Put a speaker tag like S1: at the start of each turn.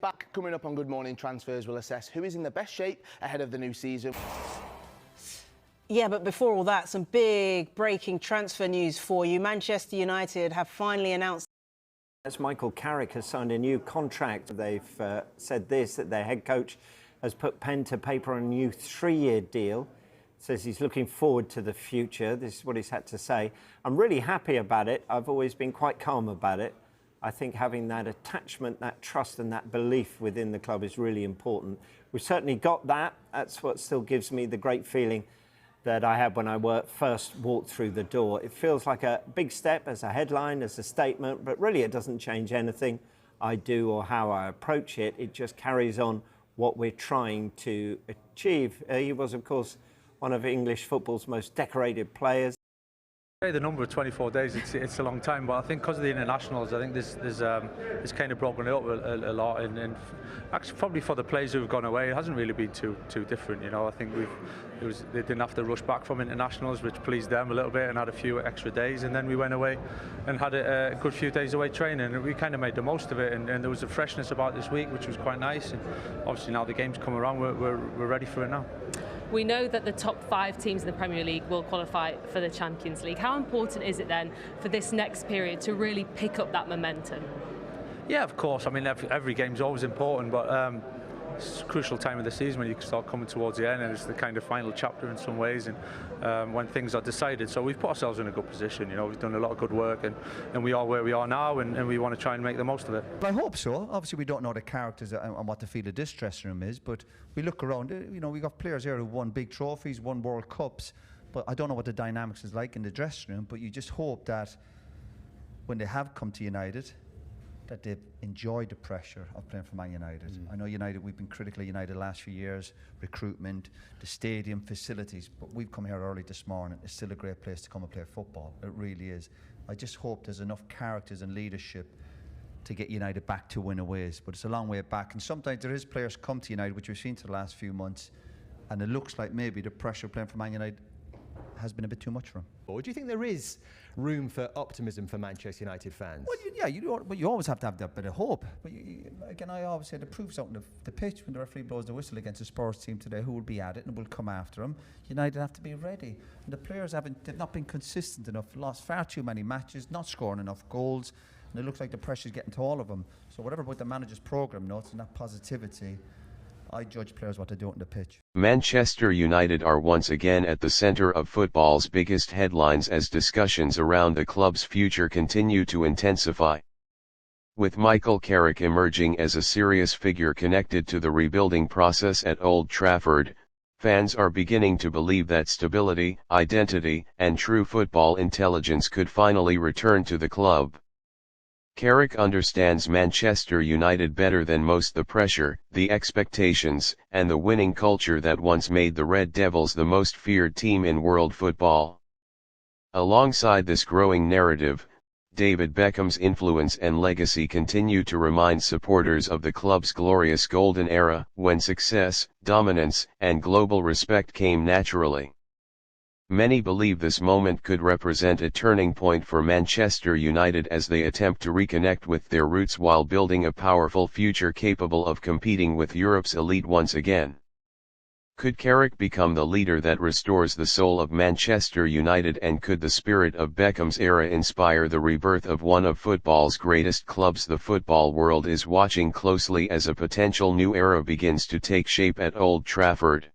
S1: Back coming up on Good Morning Transfers, we'll assess who is in the best shape ahead of the new season.
S2: Yeah, but before all that, some big breaking transfer news for you. Manchester United have finally announced
S3: as Michael Carrick has signed a new contract. They've said this, that their head coach has put pen to paper on a new 3-year deal. Says he's looking forward to the future. This is what he's had to say. I'm really happy about it. I've always been quite calm about it. I think having that attachment, that trust and that belief within the club is really important. We've certainly got that. That's what still gives me the great feeling that I had when I first walked through the door. It feels like a big step as a headline, as a statement, but really it doesn't change anything I do or how I approach it. It just carries on what we're trying to achieve. He was, of course, one of English football's most decorated players.
S4: The number of 24 days, it's a long time, but I think because of the internationals, I think this kind of broken it up a lot, and actually probably for the players who've gone away, it hasn't really been too different. You know, I think they didn't have to rush back from internationals, which pleased them a little bit, and had a few extra days, and then we went away and had a good few days away training, and we kind of made the most of it, and there was a freshness about this week, which was quite nice, and obviously now the games come around, we're ready for it now.
S5: We know that the top 5 teams in the Premier League will qualify for the Champions League. How important is it then for this next period to really pick up that momentum? Yeah, of course. I mean, every game's always important, but it's a crucial time of the season when you start coming towards the end, and it's the kind of final chapter in some ways, and when things are decided. So we've put ourselves in a good position. You know, we've done a lot of good work, and we are where we are now, and we want to try and make the most of it.
S6: I hope so. Obviously, we don't know the characters and what the feel of this dressing room is, but we look around. You know, we got players here who won big trophies, won World Cups, but I don't know what the dynamics is like in the dressing room. But you just hope that when they have come to United, that they've enjoyed the pressure of playing for Man United. I know United, we've been critical of United the last few years, recruitment, the stadium, facilities, but we've come here early this morning. It's still a great place to come and play football. It really is. I just hope there's enough characters and leadership to get United back to winning ways, but it's a long way back. And sometimes there is players come to United, which we've seen for the last few months, and it looks like maybe the pressure playing for Man United has been a bit too much for him.
S7: Or do you think there is room for optimism for Manchester United fans?
S6: Well, you always have to have that bit of hope. But again, I always say the proof's out on the pitch. When the referee blows the whistle against the Spurs team today, who will be at it and will come after him? United have to be ready. And the players they've not been consistent enough, lost far too many matches, not scoring enough goals, and it looks like the pressure's getting to all of them. So whatever about the manager's programme notes and that positivity, I judge players what they do on the pitch.
S8: Manchester United are once again at the centre of football's biggest headlines as discussions around the club's future continue to intensify. With Michael Carrick emerging as a serious figure connected to the rebuilding process at Old Trafford, fans are beginning to believe that stability, identity, and true football intelligence could finally return to the club. Carrick understands Manchester United better than most. The pressure, the expectations, and the winning culture that once made the Red Devils the most feared team in world football. Alongside this growing narrative, David Beckham's influence and legacy continue to remind supporters of the club's glorious golden era, when success, dominance, and global respect came naturally. Many believe this moment could represent a turning point for Manchester United as they attempt to reconnect with their roots while building a powerful future capable of competing with Europe's elite once again. Could Carrick become the leader that restores the soul of Manchester United, and could the spirit of Beckham's era inspire the rebirth of one of football's greatest clubs? The football world is watching closely as a potential new era begins to take shape at Old Trafford.